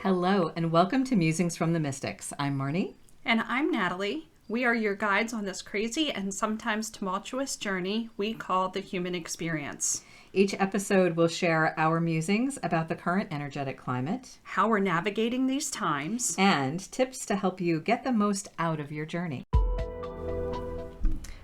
Hello, and welcome to Musings from the Mystics. I'm Marnie. And I'm Natalie. We are your guides on this crazy and sometimes tumultuous journey we call the human experience. Each episode will share our musings about the current energetic climate, how we're navigating these times, and tips to help you get the most out of your journey.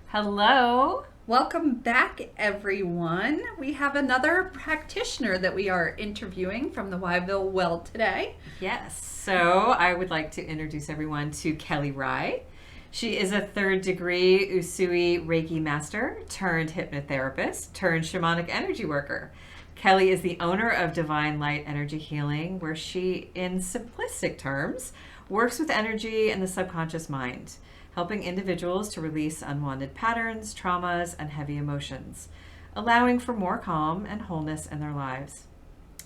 Hello. Welcome back, everyone. We have another practitioner that we are interviewing from the Wyville Well today. Yes, so I would like to introduce everyone to Kelly Rye. She is a third-degree Usui Reiki Master turned hypnotherapist turned shamanic energy worker. Kelly is the owner of Divine Light Energy Healing, where she, in simplistic terms, works with energy and the subconscious mind, helping individuals to release unwanted patterns, traumas, and heavy emotions, allowing for more calm and wholeness in their lives.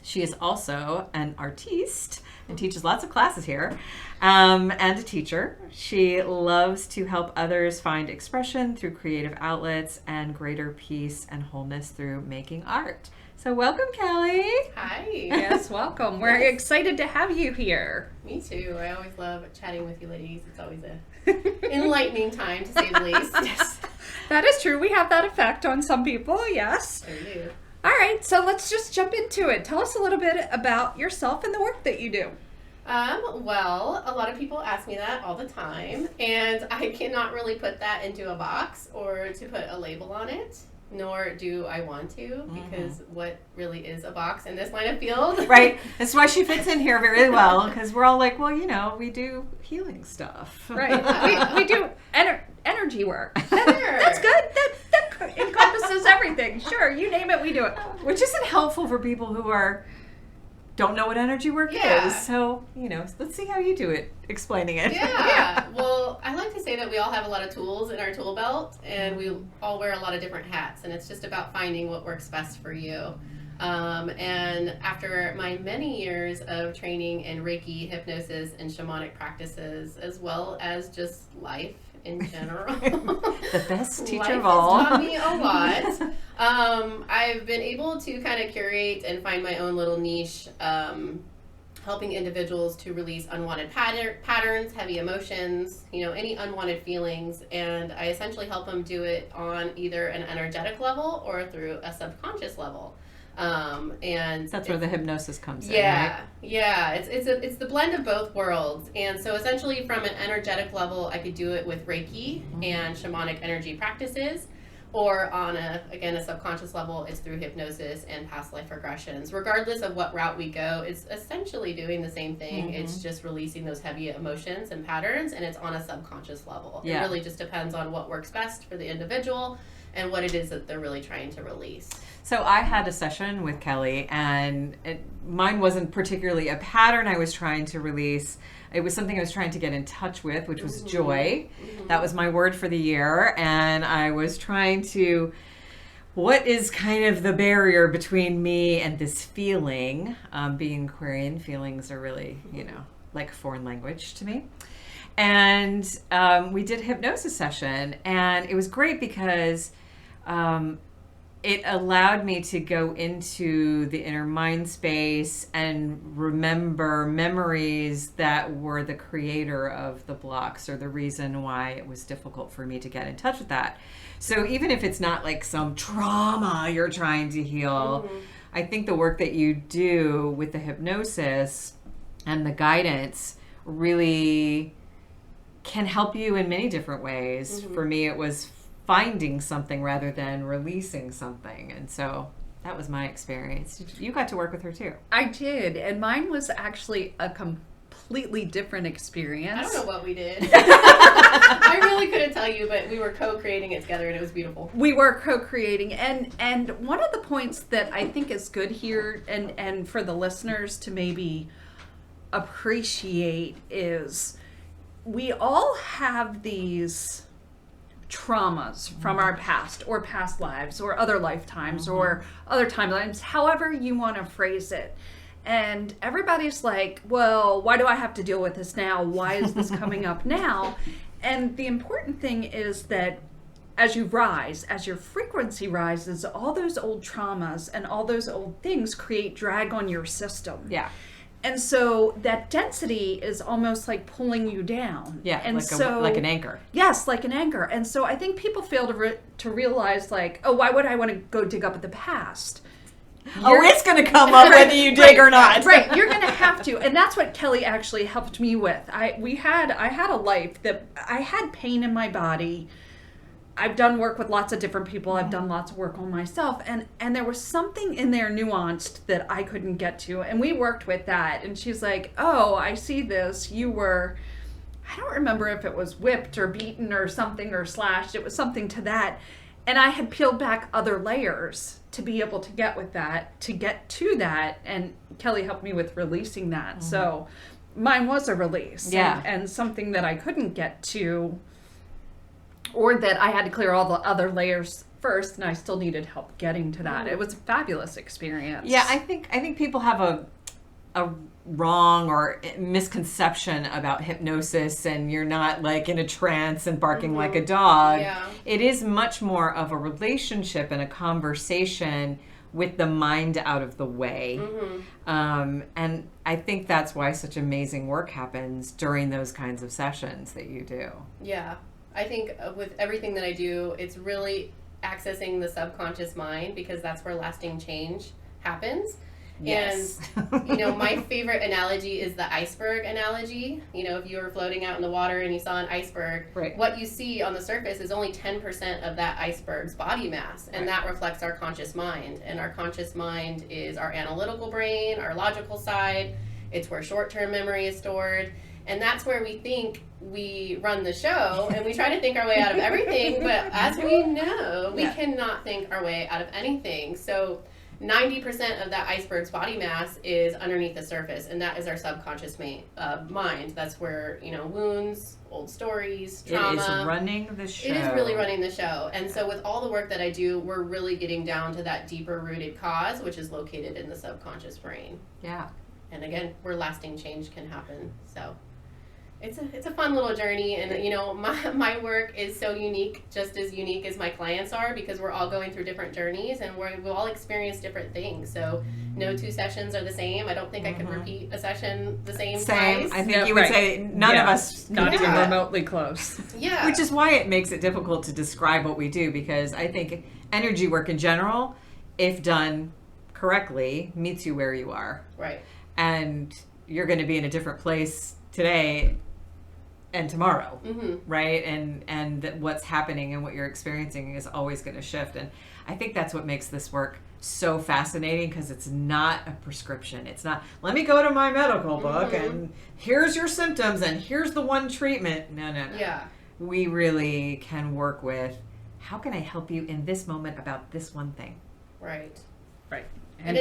She is also an artiste and teaches lots of classes here, and a teacher. She loves to help others find expression through creative outlets and greater peace and wholeness through making art. So welcome, Kelly. Hi. Yes, welcome. We're excited to have you here. Me too. I always love chatting with you ladies. It's always a enlightening time, to say the least. Yes, that is true. We have that effect on some people, yes. So you do. All right, so let's just jump into it. Tell us a little bit about yourself and the work that you do. Well, a lot of people ask me that all the time, and I cannot really put that into a box or to put a label on it, nor do I want to, because what really is a box in this line of field? Right. That's why she fits in here very well, because we're all like, well, you know, we do healing stuff. Right. We do energy work. Sure. That's good. That encompasses everything. Sure, you name it, we do it. Which isn't helpful for people who don't know what energy work Yeah. is. So, you know, let's see how you do it, explaining it. Yeah. Well, I like to say that we all have a lot of tools in our tool belt, and we all wear a lot of different hats, and it's just about finding what works best for you. And after my many years of training in Reiki, hypnosis, and shamanic practices, as well as just life in general, The best teacher life of all. has taught me a lot. I've been able to kind of curate and find my own little niche, helping individuals to release unwanted patterns, heavy emotions, any unwanted feelings, and I essentially help them do it on either an energetic level or through a subconscious level. And That's where the hypnosis comes in, yeah, right? yeah, it's the blend of both worlds. And so essentially from an energetic level, I could do it with Reiki and shamanic energy practices, or on a subconscious level, it's through hypnosis and past life regressions. Regardless of what route we go, it's essentially doing the same thing. It's just releasing those heavy emotions and patterns, and it's on a subconscious level. Yeah. It really just depends on what works best for the individual and what it is that they're really trying to release. So I had a session with Kelly, and mine wasn't particularly a pattern I was trying to release. It was something I was trying to get in touch with, which was joy. That was my word for the year. And I was trying to, what is kind of the barrier between me and this feeling? Being Aquarian, feelings are really, like a foreign language to me. And we did a hypnosis session, and it was great because it allowed me to go into the inner mind space and remember memories that were the creator of the blocks, or the reason why it was difficult for me to get in touch with that. So even if it's not like some trauma you're trying to heal, I think the work that you do with the hypnosis and the guidance really can help you in many different ways. For me, it was finding something rather than releasing something. And so that was my experience. You got to work with her too. I did, and mine was actually a completely different experience. I don't know what we did. I really couldn't tell you, but we were co-creating it together, and it was beautiful. We were co-creating, and one of the points that I think is good here, and for the listeners to maybe appreciate, is we all have these traumas from our past or past lives or other lifetimes or other timelines, however you want to phrase it. And everybody's like, well, why do I have to deal with this now? Why is this coming up now? And the important thing is that as you rise, as your frequency rises, all those old traumas and all those old things create drag on your system. Yeah. And so that density is almost like pulling you down. Yeah, and like an anchor. Yes, like an anchor. And so I think people fail to realize, like, oh, why would I want to go dig up at the past? It's going to come up whether you dig or not. Right, you're going to have to. And that's what Kelly actually helped me with. I had a life that I had pain in my body. I've done work with lots of different people. I've done lots of work on myself. And there was something in there nuanced that I couldn't get to. And we worked with that. And she's like, oh, I see this. You were, I don't remember if it was whipped or beaten or something or slashed. It was something to that. And I had peeled back other layers to be able to get to that. And Kelly helped me with releasing that. So mine was a release. Yeah. And something that I couldn't get to, or that I had to clear all the other layers first, and I still needed help getting to that. It was a fabulous experience. Yeah, I think people have a wrong or misconception about hypnosis, and you're not like in a trance and barking like a dog. Yeah. It is much more of a relationship and a conversation with the mind out of the way. And I think that's why such amazing work happens during those kinds of sessions that you do. Yeah. I think with everything that I do, it's really accessing the subconscious mind, because that's where lasting change happens. Yes. And, my favorite analogy is the iceberg analogy. If you were floating out in the water and you saw an iceberg, Right. what you see on the surface is only 10% of that iceberg's body mass. And Right. that reflects our conscious mind. And our conscious mind is our analytical brain, our logical side. It's where short-term memory is stored. And that's where we think we run the show, and we try to think our way out of everything. But as we know, we cannot think our way out of anything. So 90% of that iceberg's body mass is underneath the surface, and that is our subconscious mind. That's where, wounds, old stories, trauma. It is running the show. It is really running the show. And so with all the work that I do, we're really getting down to that deeper rooted cause, which is located in the subconscious brain. Yeah. And again, where lasting change can happen. So it's a fun little journey, and my work is so unique, just as unique as my clients are, because we're all going through different journeys, and we'll all experience different things. So no two sessions are the same. I don't think I could repeat a session the same twice. I think you would say none of us not could even do that. remotely close. Yeah. Which is why it makes it difficult to describe what we do, because I think energy work in general, if done correctly, meets you where you are. Right. And you're going to be in a different place today and tomorrow, right? And that what's happening and what you're experiencing is always going to shift. And I think that's what makes this work so fascinating, because it's not a prescription. It's not, let me go to my medical book and here's your symptoms and here's the one treatment. No. Yeah. We really can work with, how can I help you in this moment about this one thing? Right. Right. And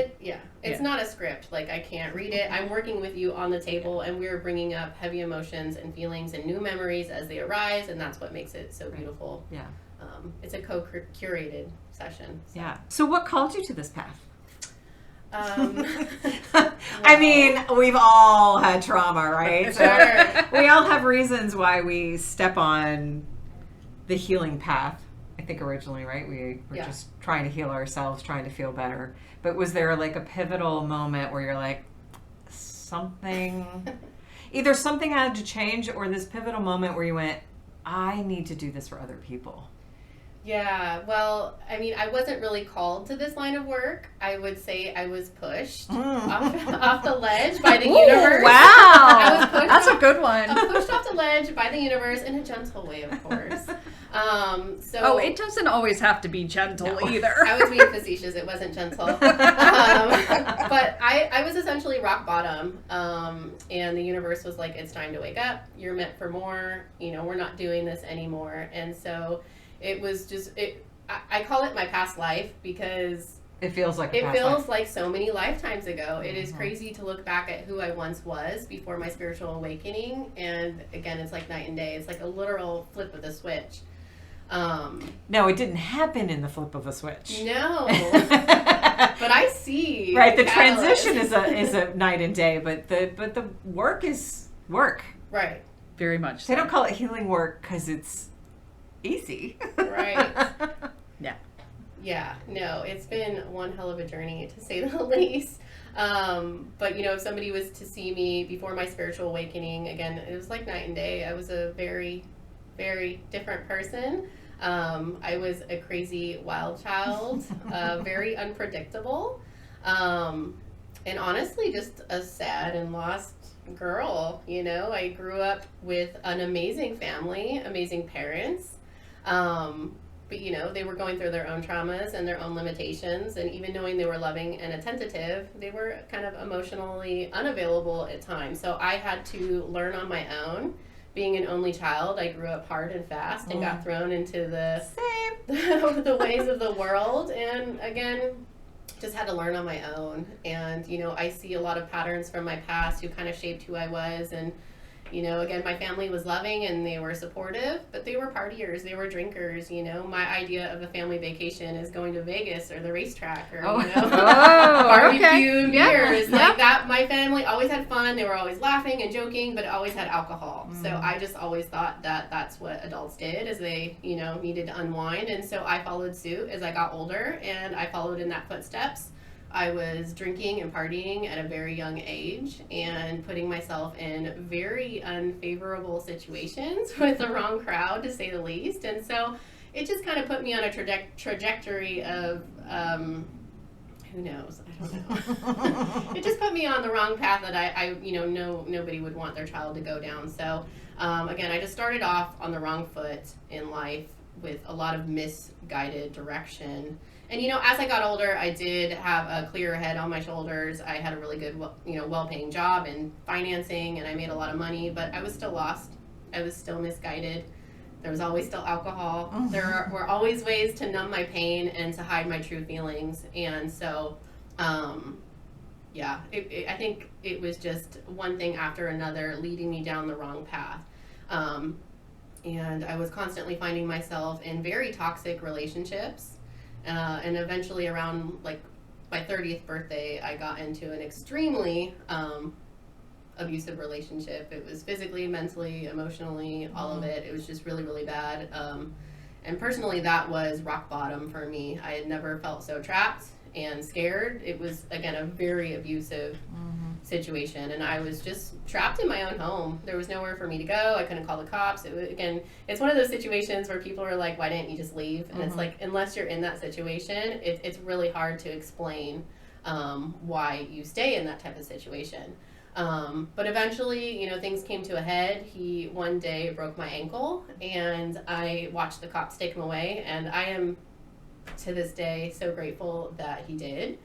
it's not a script. Like, I can't read it. I'm working with you on the table, and we're bringing up heavy emotions and feelings and new memories as they arise, and that's what makes it so beautiful. Yeah. It's a co-curated session. So. Yeah. So what called you to this path? I mean, we've all had trauma, right? So Sure. we all have reasons why we step on the healing path. I think originally, right? We were just trying to heal ourselves, trying to feel better. But was there like a pivotal moment where you're like, either something had to change, or this pivotal moment where you went, I need to do this for other people? Yeah, well, I mean, I wasn't really called to this line of work. I would say I was pushed off the ledge by the universe. Wow, I was pushed that's a good one. I was pushed off the ledge by the universe in a gentle way, of course. It doesn't always have to be gentle either. I was being facetious. It wasn't gentle. But I was essentially rock bottom. And the universe was like, it's time to wake up. You're meant for more. We're not doing this anymore. And so it was just, I call it my past life, because it feels like like so many lifetimes ago. It is crazy to look back at who I once was before my spiritual awakening. And again, it's like night and day. It's like a literal flip of the switch. No, it didn't happen in the flip of a switch. No. But I see. Right, the transition is a night and day, but the work is work. Right. Very much so. They don't call it healing work because it's easy. Right. Yeah. Yeah. No, it's been one hell of a journey, to say the least. But, if somebody was to see me before my spiritual awakening, again, it was like night and day. I was a very, very different person. I was a crazy wild child, very unpredictable, and honestly just a sad and lost girl. I grew up with an amazing family, amazing parents, but they were going through their own traumas and their own limitations, and even knowing they were loving and attentive, they were kind of emotionally unavailable at times. So I had to learn on my own. Being an only child, I grew up hard and fast and got thrown into the ways of the world, and again, just had to learn on my own. And I see a lot of patterns from my past who kind of shaped who I was. And again, my family was loving and they were supportive, but they were partiers, they were drinkers. My idea of a family vacation is going to Vegas or the racetrack or barbecue and beers. Like that, my family always had fun. They were always laughing and joking, but it always had alcohol. So I just always thought that that's what adults did, is they needed to unwind. And so I followed suit as I got older, and I followed in that footsteps. I was drinking and partying at a very young age and putting myself in very unfavorable situations with the wrong crowd, to say the least. And so it just kind of put me on a trajectory of, who knows? I don't know. It just put me on the wrong path that I nobody would want their child to go down. So again, I just started off on the wrong foot in life with a lot of misguided direction. And, as I got older, I did have a clearer head on my shoulders. I had a really good, well-paying job in financing, and I made a lot of money, but I was still lost. I was still misguided. There was always still alcohol. There were always ways to numb my pain and to hide my true feelings. And so, I think it was just one thing after another leading me down the wrong path. And I was constantly finding myself in very toxic relationships. And eventually around like my 30th birthday, I got into an extremely abusive relationship. It was physically, mentally, emotionally, all of it. It was just really, really bad. And personally, that was rock bottom for me. I had never felt so trapped and scared. It was, again, a very abusive situation, and I was just trapped in my own home. There was nowhere for me to go. I couldn't call the cops. It's one of those situations where people are like, why didn't you just leave? And it's like, unless you're in that situation, it's really hard to explain why you stay in that type of situation. But eventually, things came to a head. He one day broke my ankle, and I watched the cops take him away, and I am to this day so grateful that he did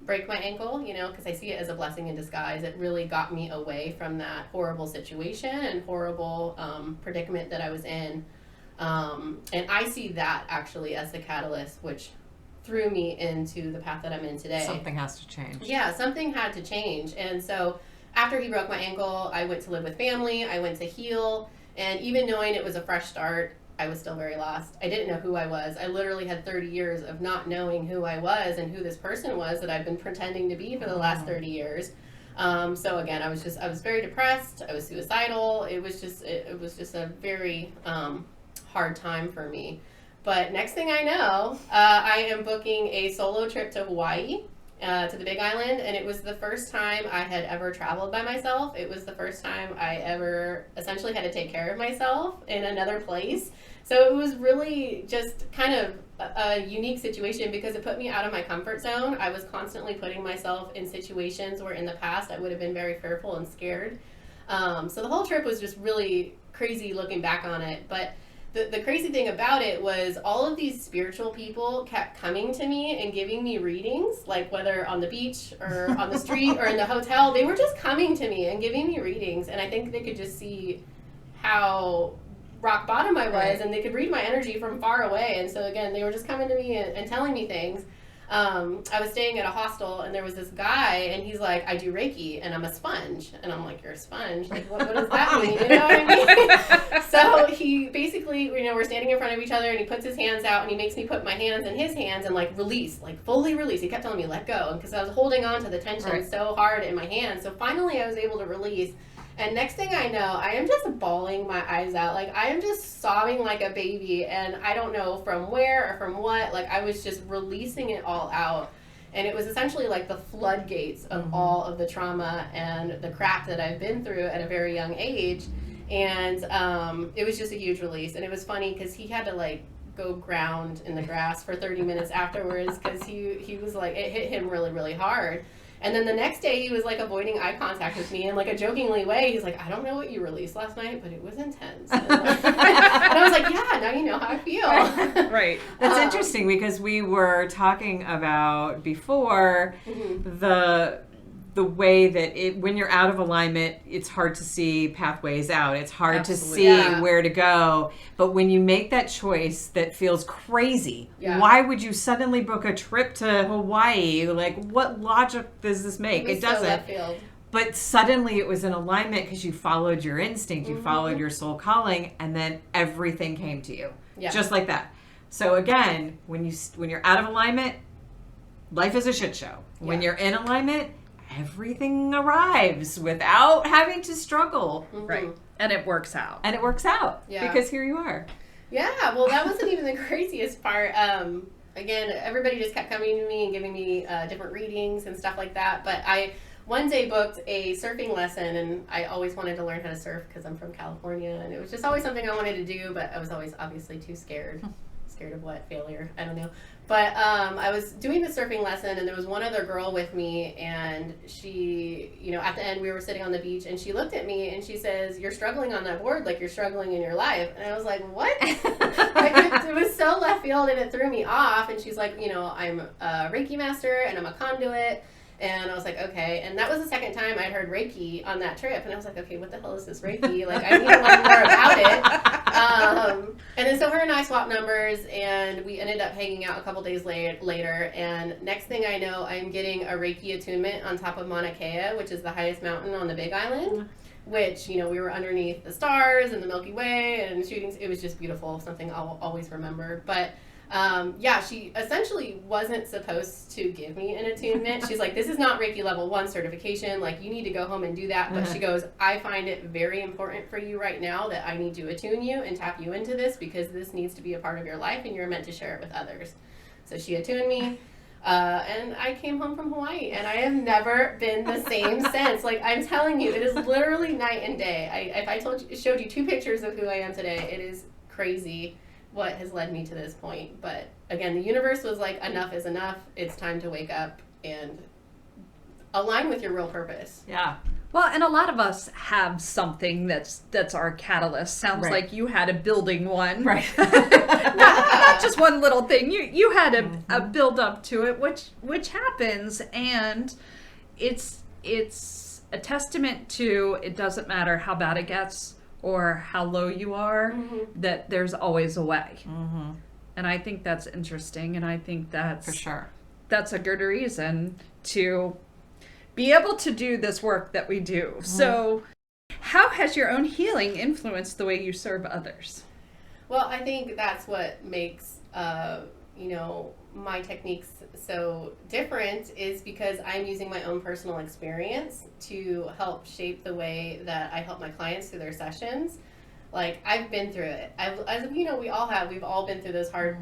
break my ankle, because I see it as a blessing in disguise. It really got me away from that horrible situation and horrible predicament that I was in. And I see that actually as the catalyst, which threw me into the path that I'm in today. Something has to change. Yeah, something had to change. And so after he broke my ankle, I went to live with family. I went to heal. And even knowing it was a fresh start, I was still very lost. I didn't know who I was. I literally had 30 years of not knowing who I was and who this person was that I've been pretending to be for the last 30 years. So again, I was very depressed. I was suicidal. It was just a very hard time for me. But next thing I know, I am booking a solo trip to Hawaii, to the Big Island, and it was the first time I had ever traveled by myself. It was the first time I ever essentially had to take care of myself in another place. So it was really just kind of a unique situation because it put me out of my comfort zone. I was constantly putting myself in situations where in the past I would have been very fearful and scared. So the whole trip was just really crazy looking back on it. But the crazy thing about it was all of these spiritual people kept coming to me and giving me readings, like whether on the beach or on the street or in the hotel. They were just coming to me and giving me readings, and I think they could just see how rock bottom I was, and they could read my energy from far away. And so again, they were just coming to me and telling me things. I was staying at a hostel, and there was this guy, and he's like, I do Reiki, and I'm a sponge. And I'm like, you're a sponge? Like, what does that mean? You know what I mean? So he basically, we're standing in front of each other, and he puts his hands out, and he makes me put my hands in his hands and, like, release, like, fully release. He kept telling me, let go, because I was holding on to the tension so hard in my hands. So finally, I was able to release. And next thing I know, I am just bawling my eyes out. Like, I am just sobbing like a baby, and I don't know from where or from what. Like, I was just releasing it all out. And it was essentially like the floodgates of all of the trauma and the crap that I've been through at a very young age. And it was just a huge release. And it was funny because he had to like go ground in the grass for 30 minutes afterwards because he was like, it hit him really, really hard. And then the next day he was like avoiding eye contact with me in like a jokingly way. He's like, I don't know what you released last night, but it was intense. And I was like, yeah, now you know how I feel. Right. That's interesting because we were talking about before the way that when you're out of alignment, it's hard to see pathways out. It's hard to see where to go. But when you make that choice that feels crazy, why would you suddenly book a trip to Hawaii? Like, what logic does this make? It doesn't. So left field. But suddenly it was in alignment because you followed your instinct, you followed your soul calling, and then everything came to you. Yeah. Just like that. So again, when you're out of alignment, life is a shit show. When you're in alignment, everything arrives without having to struggle. Right. And it works out. Yeah. Because here you are. Yeah. Well, that wasn't even the craziest part. Again, everybody just kept coming to me and giving me different readings and stuff like that. But I one day booked a surfing lesson, and I always wanted to learn how to surf because I'm from California, and it was just always something I wanted to do, but I was always obviously too scared. Scared of what? Failure? I don't know. But I was doing the surfing lesson, and there was one other girl with me, and she, at the end we were sitting on the beach, and she looked at me and she says, "You're struggling on that board like you're struggling in your life." And I was like, what? It was so left field, and it threw me off. And she's like, I'm a Reiki master and I'm a conduit. And I was like, okay. And that was the second time I'd heard Reiki on that trip. And I was like, okay, what the hell is this Reiki? Like, I need to learn more about it. And then so her and I swapped numbers, and we ended up hanging out a couple days later. And next thing I know, I'm getting a Reiki attunement on top of Mauna Kea, which is the highest mountain on the Big Island. Which, we were underneath the stars and the Milky Way and shooting. It was just beautiful, something I'll always remember. But she essentially wasn't supposed to give me an attunement. She's like, this is not Reiki level 1 certification. Like, you need to go home and do that. But she goes, I find it very important for you right now that I need to attune you and tap you into this because this needs to be a part of your life and you're meant to share it with others. So she attuned me. And I came home from Hawaii, and I have never been the same since. Like, I'm telling you, it is literally night and day. If I showed you 2 pictures of who I am today, it is crazy what has led me to this point. But again, the universe was like, enough is enough. It's time to wake up and align with your real purpose. Yeah. Well, and a lot of us have something that's our catalyst. Sounds like you had a building one. Right. not just one little thing. You had a build up to it, which happens, and it's a testament to, it doesn't matter how bad it gets or how low you are, that there's always a way. And I think that's interesting, and I think that's for sure. That's a good reason to be able to do this work that we do. So how has your own healing influenced the way you serve others? Well, I think that's what makes, my techniques so different, is because I'm using my own personal experience to help shape the way that I help my clients through their sessions. Like, I've been through it. We all have. We've all been through those hard,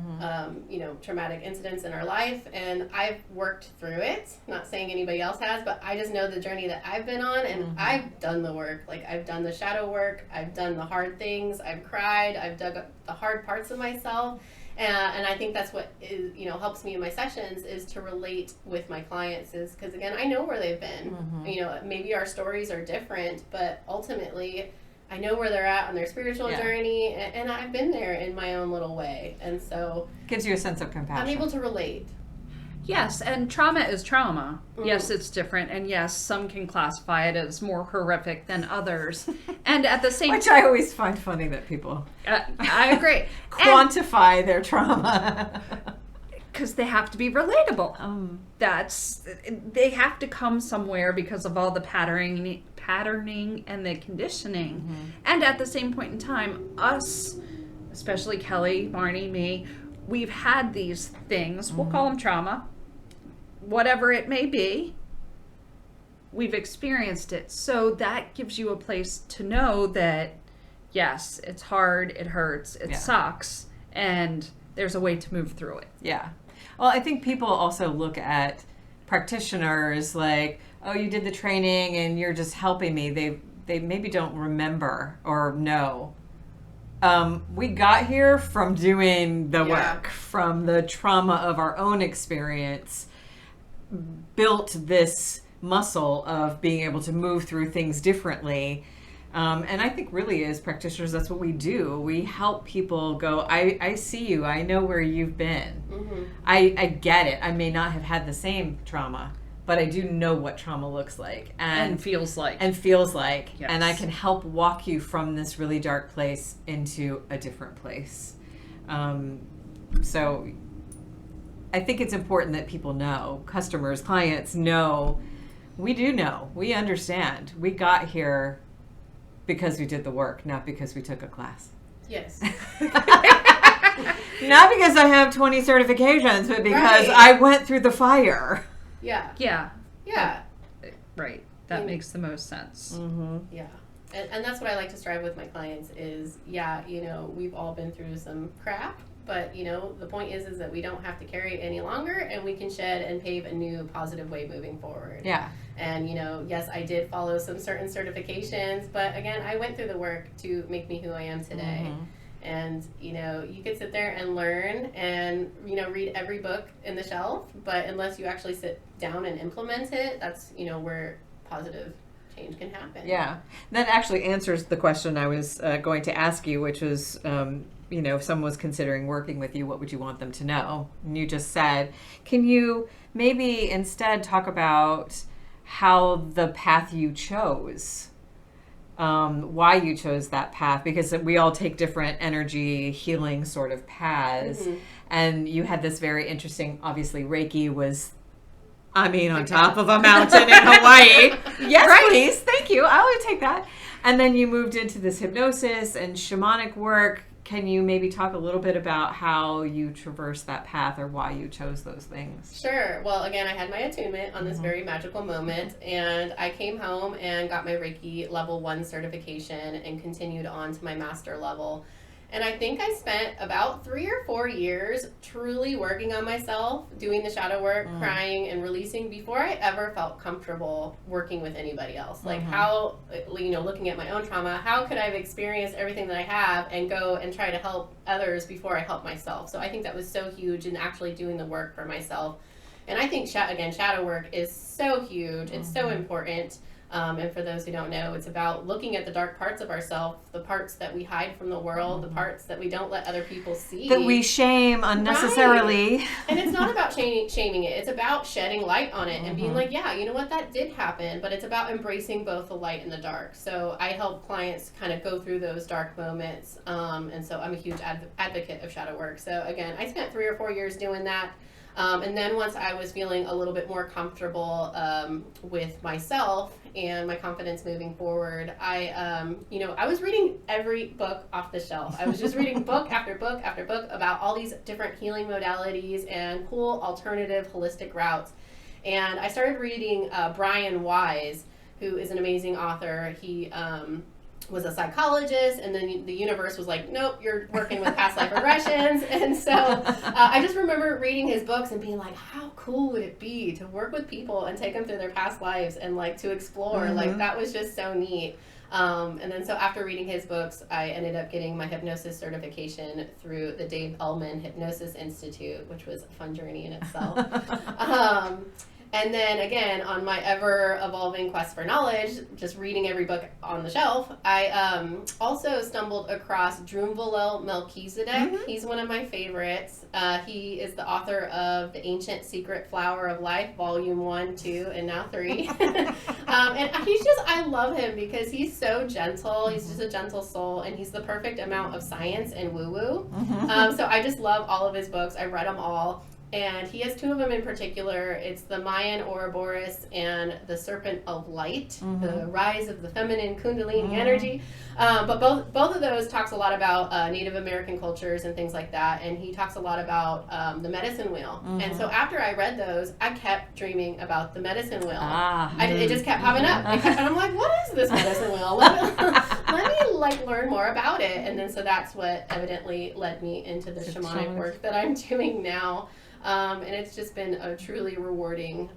traumatic incidents in our life, and I've worked through it. Not saying anybody else has, but I just know the journey that I've been on, and I've done the work. Like, I've done the shadow work. I've done the hard things. I've cried. I've dug up the hard parts of myself, and I think that's what is, helps me in my sessions, is to relate with my clients. Is because, again, I know where they've been. Maybe our stories are different, but ultimately, I know where they're at on their spiritual journey, and I've been there in my own little way. And so gives you a sense of compassion. I'm able to relate. Yes, and trauma is trauma. Yes, it's different. And yes, some can classify it as more horrific than others. And at the same Which I always find funny that people I agree. quantify their trauma. Because they have to be relatable. They have to come somewhere because of all the patterning and the conditioning. And at the same point in time, us, especially Kelly, Barney, me, we've had these things, we'll call them trauma, whatever it may be, we've experienced it. So that gives you a place to know that, yes, it's hard, it hurts, it sucks, and there's a way to move through it. Yeah. Well, I think people also look at practitioners, like, oh, you did the training and you're just helping me, they maybe don't remember or know. We got here from doing the work, from the trauma of our own experience, built this muscle of being able to move through things differently. And I think really as practitioners, that's what we do. We help people go, I see you. I know where you've been. Mm-hmm. I get it. I may not have had the same trauma, but I do know what trauma looks like. And feels like. Yes. And I can help walk you from this really dark place into a different place. So I think it's important that people know, customers, clients know, we do know, we understand. We got here because we did the work, not because we took a class. Yes. Not because I have 20 certifications, but because I went through the fire. Yeah. Right. That makes the most sense. Mm-hmm. Yeah. And that's what I like to strive with my clients is, we've all been through some crap, but, the point is that we don't have to carry it any longer, and we can shed and pave a new positive way moving forward. Yeah. And, yes, I did follow some certain certifications, but again, I went through the work to make me who I am today. Mm-hmm. And, you could sit there and learn and, read every book in the shelf, but unless you actually sit down and implement it, that's, where positive change can happen. Yeah. That actually answers the question I was going to ask you, which was, if someone was considering working with you, what would you want them to know? And you just said, can you maybe instead talk about how the path you chose, why you chose that path? Because we all take different energy healing sort of paths. Mm-hmm. And you had this very interesting, obviously Reiki was, on top of a mountain in Hawaii. Yes, please. Thank you. I will take that. And then you moved into this hypnosis and shamanic work. Can you maybe talk a little bit about how you traversed that path or why you chose those things? Sure. Well, again, I had my attunement on this very magical moment, and I came home and got my Reiki level 1 certification and continued on to my master level. And I think I spent about 3 or 4 years truly working on myself, doing the shadow work, crying and releasing before I ever felt comfortable working with anybody else. Like how, looking at my own trauma, how could I have experienced everything that I have and go and try to help others before I help myself? So I think that was so huge in actually doing the work for myself. And I think, shadow work is so huge. It's so important. And for those who don't know, it's about looking at the dark parts of ourselves, the parts that we hide from the world, the parts that we don't let other people see. That we shame unnecessarily. Right. And it's not about shaming it. It's about shedding light on it and being like, yeah, you know what, that did happen. But it's about embracing both the light and the dark. So I help clients kind of go through those dark moments. And so I'm a huge advocate of shadow work. So again, I spent 3 or 4 years doing that. And then once I was feeling a little bit more comfortable with myself and my confidence moving forward, I was reading every book off the shelf. I was just reading book after book after book about all these different healing modalities and cool alternative holistic routes. And I started reading Brian Weiss, who is an amazing author. He was a psychologist, and then the universe was like, nope, you're working with past life regressions. And so I just remember reading his books and being like, how cool would it be to work with people and take them through their past lives and like to explore. Like that was just so neat. And then so after reading his books, I ended up getting my hypnosis certification through the Dave Ellman Hypnosis Institute, which was a fun journey in itself. And then again, on my ever-evolving quest for knowledge, just reading every book on the shelf, I also stumbled across Drunvalo Melchizedek. He's one of my favorites. He is the author of The Ancient Secret Flower of Life, Volume 1, 2, and now 3. And I love him because he's so gentle. He's just a gentle soul, and he's the perfect amount of science and woo-woo. So I just love all of his books. I've read them all. And he has 2 of them in particular. It's the Mayan Ouroboros and the Serpent of Light, the rise of the feminine Kundalini energy. But both of those talks a lot about Native American cultures and things like that. And he talks a lot about the medicine wheel. And so after I read those, I kept dreaming about the medicine wheel. It just kept popping up. And I'm like, what is this medicine wheel? Let me learn more about it. And then so that's what evidently led me into the shamanic work that I'm doing now. And it's just been a truly rewarding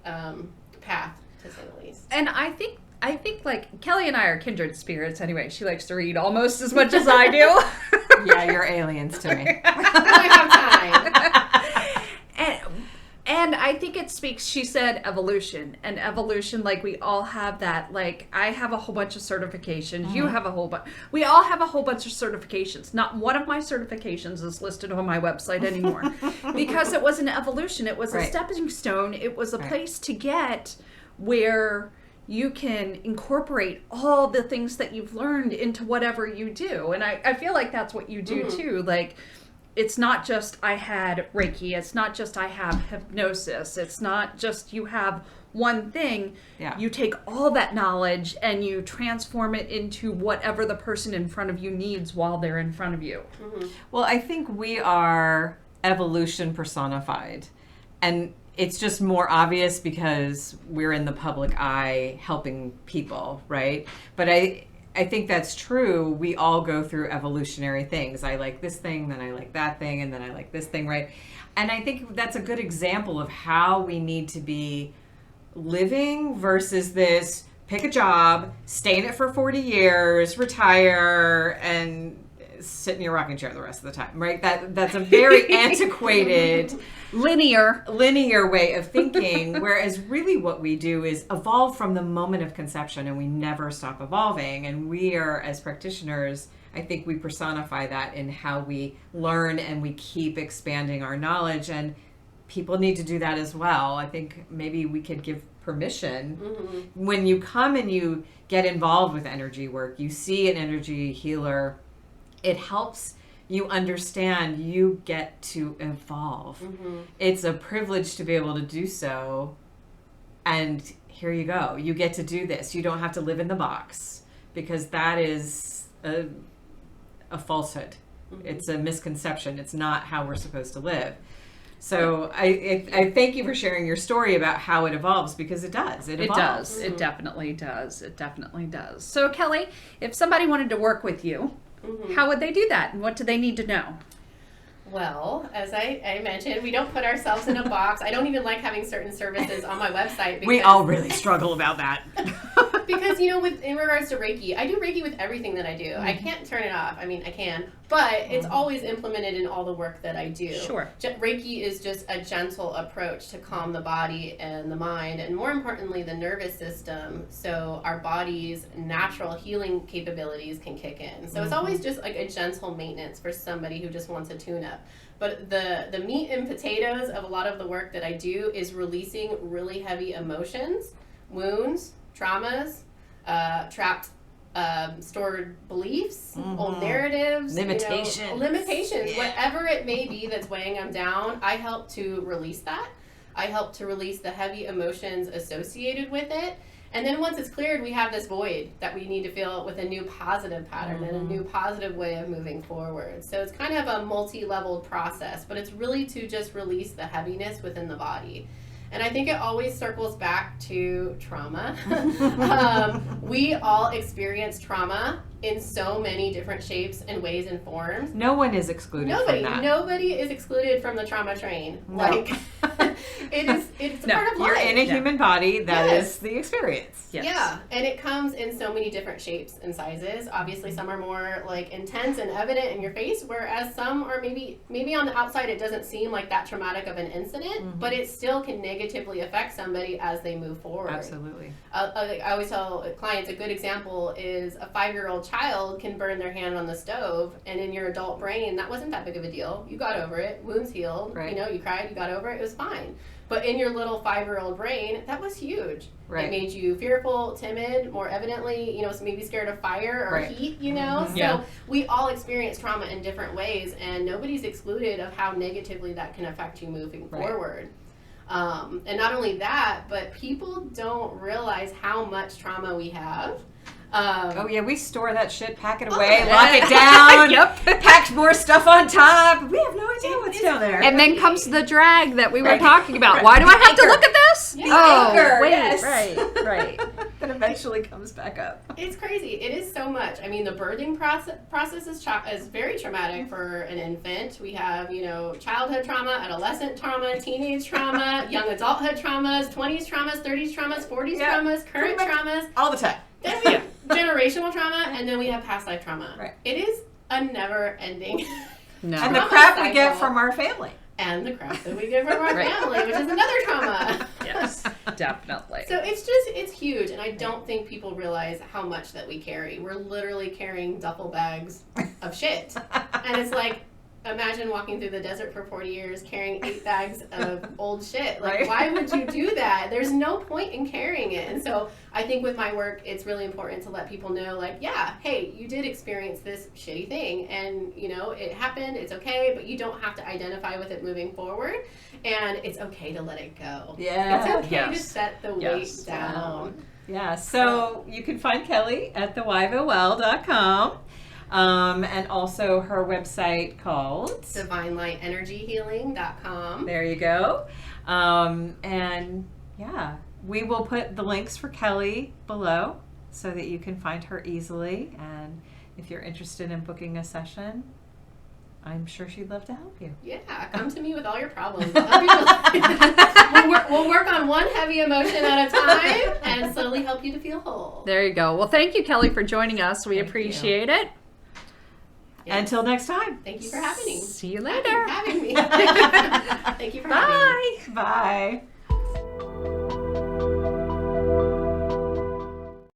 path, to say the least. And I think like Kelly and I are kindred spirits anyway. She likes to read almost as much as I do. Yeah, you're aliens to me. I have time. And I think it speaks, she said evolution. And evolution, like we all have that, like I have a whole bunch of certifications. You have a whole bunch. We all have a whole bunch of certifications. Not one of my certifications is listed on my website anymore. Because it was an evolution. It was a stepping stone. It was a place to get where you can incorporate all the things that you've learned into whatever you do. And I feel like that's what you do too. Like, it's not just I had Reiki. It's not just I have hypnosis. It's not just you have one thing. Yeah. You take all that knowledge and you transform it into whatever the person in front of you needs while they're in front of you. Well, I think we are evolution personified. And it's just more obvious because we're in the public eye helping people, right? But I think that's true. We all go through evolutionary things. I like this thing, then I like that thing, and then I like this thing, right? And I think that's a good example of how we need to be living versus this pick a job, stay in it for 40 years, retire, and sit in your rocking chair the rest of the time, right? That's a very antiquated, linear way of thinking, whereas really what we do is evolve from the moment of conception, and we never stop evolving. And we are, as practitioners, I think we personify that in how we learn and we keep expanding our knowledge, and people need to do that as well. I think maybe we could give permission when you come and you get involved with energy work, you see an energy healer, it helps you understand you get to evolve. It's a privilege to be able to do so. And here you go. You get to do this. You don't have to live in the box, because that is a falsehood. It's a misconception. It's not how we're supposed to live. So I thank you for sharing your story about how it evolves, because it does. It evolves. It definitely does. It definitely does. So Kelly, if somebody wanted to work with you, how would they do that? And what do they need to know? Well, as I mentioned, we don't put ourselves in a box. I don't even like having certain services on my website. Because, we all really struggle about that. Because, in regards to Reiki, I do Reiki with everything that I do. I can't turn it off. I mean, I can, but it's always implemented in all the work that I do. Sure. Reiki is just a gentle approach to calm the body and the mind, and more importantly, the nervous system, so our body's natural healing capabilities can kick in. So it's always just like a gentle maintenance for somebody who just wants a tune-up. But the meat and potatoes of a lot of the work that I do is releasing really heavy emotions, wounds, traumas, trapped stored beliefs, old narratives, limitations, whatever it may be that's weighing them down. I help to release that. I help to release the heavy emotions associated with it. And then once it's cleared, we have this void that we need to fill with a new positive pattern and a new positive way of moving forward. So it's kind of a multi-leveled process, but it's really to just release the heaviness within the body. And I think it always circles back to trauma. We all experience trauma in so many different shapes and ways and forms. No one is excluded from that. Nobody is excluded from the trauma train. No. Like, it's part of life. You're in a human body. That is the experience. Yes. Yeah, and it comes in so many different shapes and sizes. Obviously, some are more like intense and evident in your face, whereas some are maybe on the outside it doesn't seem like that traumatic of an incident, but it still can negatively affect somebody as they move forward. Absolutely. I always tell clients a good example is a 5-year-old child can burn their hand on the stove, and in your adult brain that wasn't that big of a deal. You got over it. Wounds healed. Right. You cried. You got over it. It was fine. But in your little 5-year-old brain, that was huge. Right. It made you fearful, timid, more evidently, maybe scared of fire or heat, So we all experience trauma in different ways, and nobody's excluded of how negatively that can affect you moving forward. And not only that, but people don't realize how much trauma we have. We store that shit, pack it away, lock it down, pack more stuff on top. We have no idea what's down there. And then comes the drag that we were talking about. Why do I have to look at this? Anchor, wait, yes. right. and eventually comes back up. It's crazy. It is so much. I mean, the birthing process is very traumatic for an infant. We have, childhood trauma, adolescent trauma, teenage trauma, young adulthood traumas, 20s traumas, 30s traumas, 40s traumas, current traumas. All the time. Then we have generational trauma, and then we have past life trauma. Right. It is a never-ending No. And the trauma crap we cycle. get from our family. And the crap that we get from our Right. family, which is another trauma. Yes, definitely. So it's huge, and I don't think people realize how much that we carry. We're literally carrying duffel bags of shit. And it's like, imagine walking through the desert for 40 years carrying 8 bags of old shit. Like, Right. why would you do that? There's no point in carrying it. And so I think with my work, it's really important to let people know, like, yeah, hey, you did experience this shitty thing, and, it happened, it's okay, but you don't have to identify with it moving forward, and it's okay to let it go. Yeah. It's okay to Yes. set the Yes. weight down. Yeah, so you can find Kelly at thewivowell.com. And also her website called DivineLightEnergyHealing.com. There you go. And yeah, we will put the links for Kelly below so that you can find her easily. And if you're interested in booking a session, I'm sure she'd love to help you. Yeah, come to me with all your problems. I'll help you. We'll work on one heavy emotion at a time and slowly help you to feel whole. There you go. Well, thank you, Kelly, for joining us. We Thank appreciate it. Yes. Until next time. Thank you for having me. See you Thank later. you for having me. Thank you for having me. Bye. Bye.